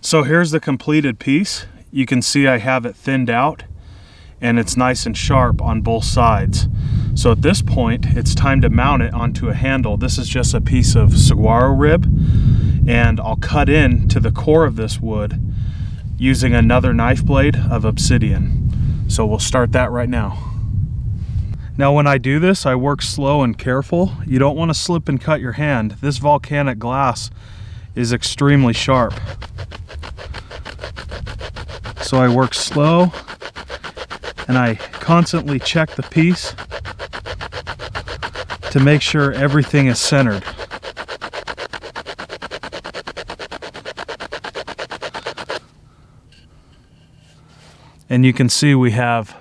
So here's the completed piece. You can see I have it thinned out and it's nice and sharp on both sides. So at this point, it's time to mount it onto a handle. This is just a piece of saguaro rib, and I'll cut in to the core of this wood using another knife blade of obsidian. So we'll start that right now. Now when I do this, I work slow and careful. You don't want to slip and cut your hand. This volcanic glass is extremely sharp. So I work slow and I constantly check the piece to make sure everything is centered. And you can see we have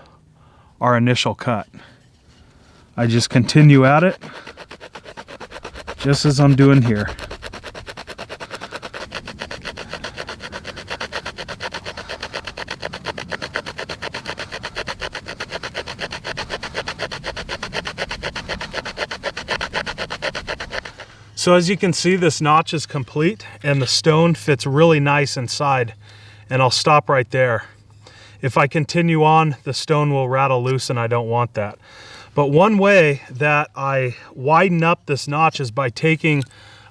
our initial cut. I just continue at it, just as I'm doing here. So as you can see, this notch is complete and the stone fits really nice inside, and I'll stop right there. If I continue on, the stone will rattle loose and I don't want that. But one way that I widen up this notch is by taking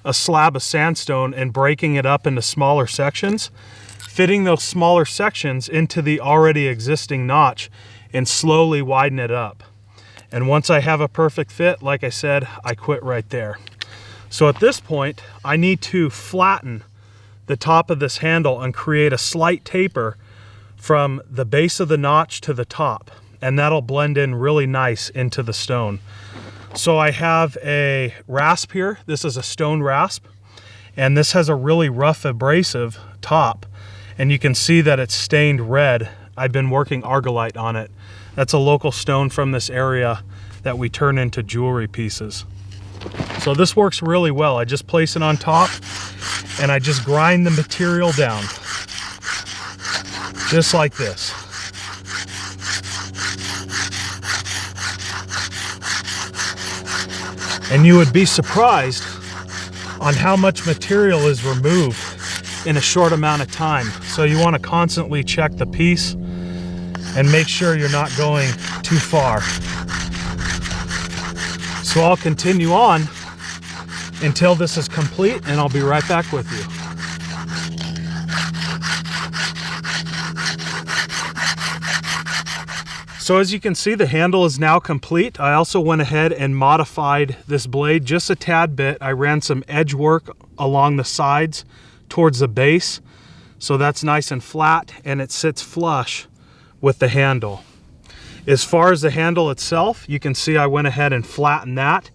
a slab of sandstone and breaking it up into smaller sections, fitting those smaller sections into the already existing notch and slowly widen it up. And once I have a perfect fit, like I said, I quit right there. So at this point, I need to flatten the top of this handle and create a slight taper from the base of the notch to the top, and that'll blend in really nice into the stone. So I have a rasp here. This is a stone rasp, and this has a really rough abrasive top, and you can see that it's stained red. I've been working argillite on it. That's a local stone from this area that we turn into jewelry pieces. So this works really well. I just place it on top and I just grind the material down, just like this. And you would be surprised on how much material is removed in a short amount of time. So you want to constantly check the piece and make sure you're not going too far. So I'll continue on until this is complete, and I'll be right back with you. So as you can see, the handle is now complete. I also went ahead and modified this blade just a tad bit. I ran some edge work along the sides towards the base, so that's nice and flat and it sits flush with the handle. As far as the handle itself, you can see I went ahead and flattened that,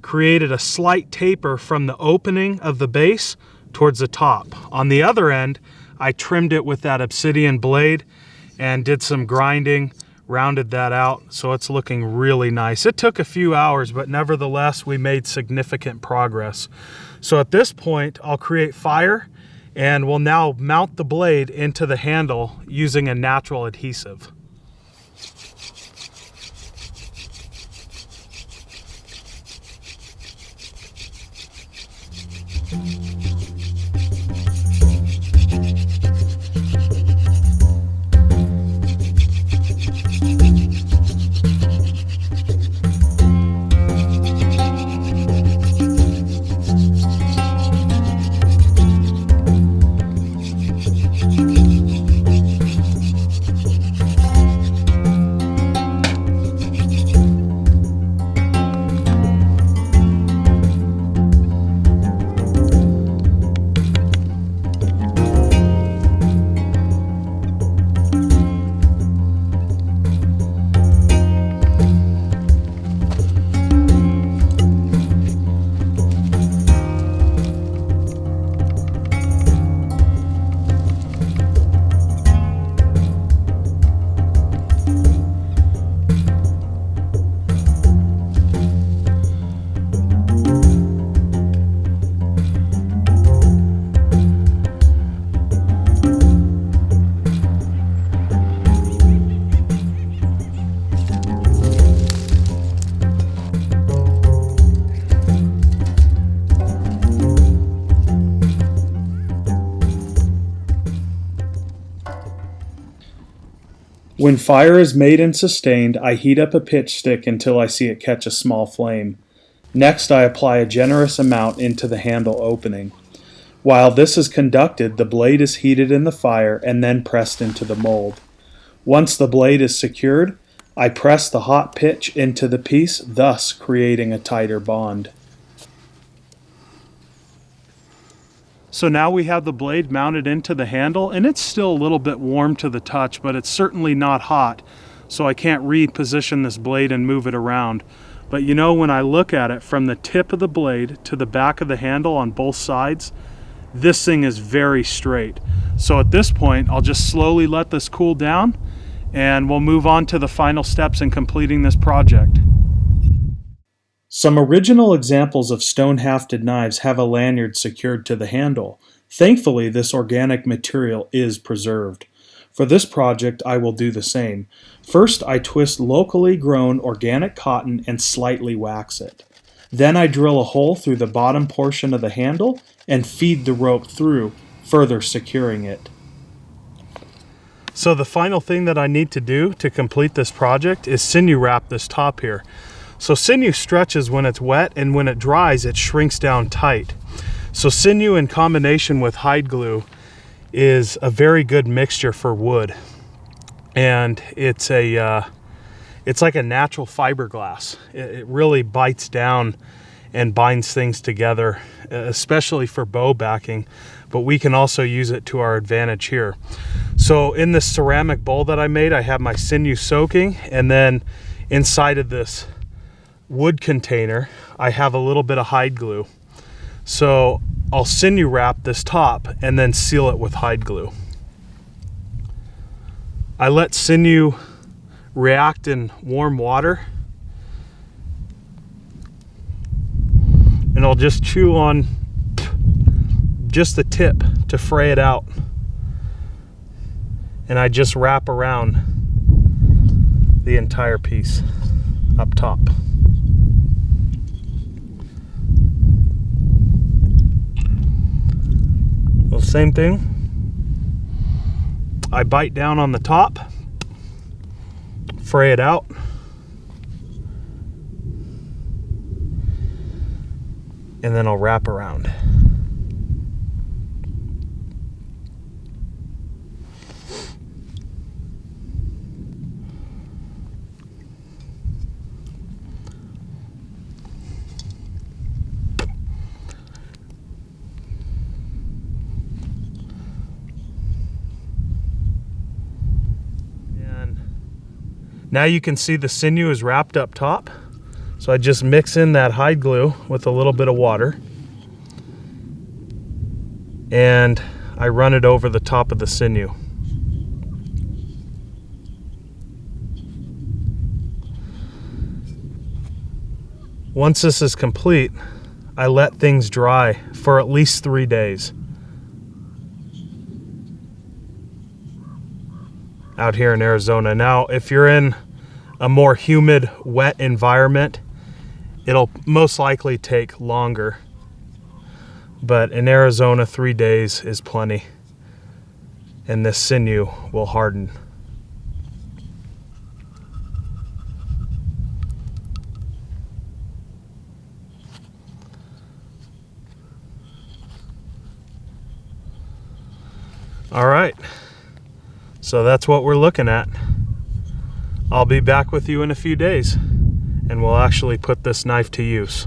created a slight taper from the opening of the base towards the top. On the other end, I trimmed it with that obsidian blade and did some grinding, rounded that out, so it's looking really nice. It took a few hours, but nevertheless, we made significant progress. So at this point, I'll create fire and we'll now mount the blade into the handle using a natural adhesive. When fire is made and sustained, I heat up a pitch stick until I see it catch a small flame. Next, I apply a generous amount into the handle opening. While this is conducted, the blade is heated in the fire and then pressed into the mold. Once the blade is secured, I press the hot pitch into the piece, thus creating a tighter bond. So now we have the blade mounted into the handle, and it's still a little bit warm to the touch, but it's certainly not hot, so I can't reposition this blade and move it around. But you know, when I look at it from the tip of the blade to the back of the handle on both sides, this thing is very straight. So at this point, I'll just slowly let this cool down, and we'll move on to the final steps in completing this project. Some original examples of stone-hafted knives have a lanyard secured to the handle. Thankfully, this organic material is preserved. For this project, I will do the same. First, I twist locally grown organic cotton and slightly wax it. Then I drill a hole through the bottom portion of the handle and feed the rope through, further securing it. So the final thing that I need to do to complete this project is sinew wrap this top here. So sinew stretches when it's wet, and when it dries, it shrinks down tight. So sinew in combination with hide glue is a very good mixture for wood. And it's like a natural fiberglass. It really bites down and binds things together, especially for bow backing, but we can also use it to our advantage here. So in this ceramic bowl that I made, I have my sinew soaking, and then inside of this wood container, I have a little bit of hide glue. So I'll sinew wrap this top and then seal it with hide glue. I let sinew react in warm water, and I'll just chew on just the tip to fray it out, and I just wrap around the entire piece up top. Well, same thing. I bite down on the top, fray it out, and then I'll wrap around. Now you can see the sinew is wrapped up top. So I just mix in that hide glue with a little bit of water, and I run it over the top of the sinew. Once this is complete, I let things dry for at least 3 days out here in Arizona. Now, if you're in a more humid, wet environment, it'll most likely take longer. But in Arizona, 3 days is plenty, and this sinew will harden. All right, so that's what we're looking at. I'll be back with you in a few days, and we'll actually put this knife to use.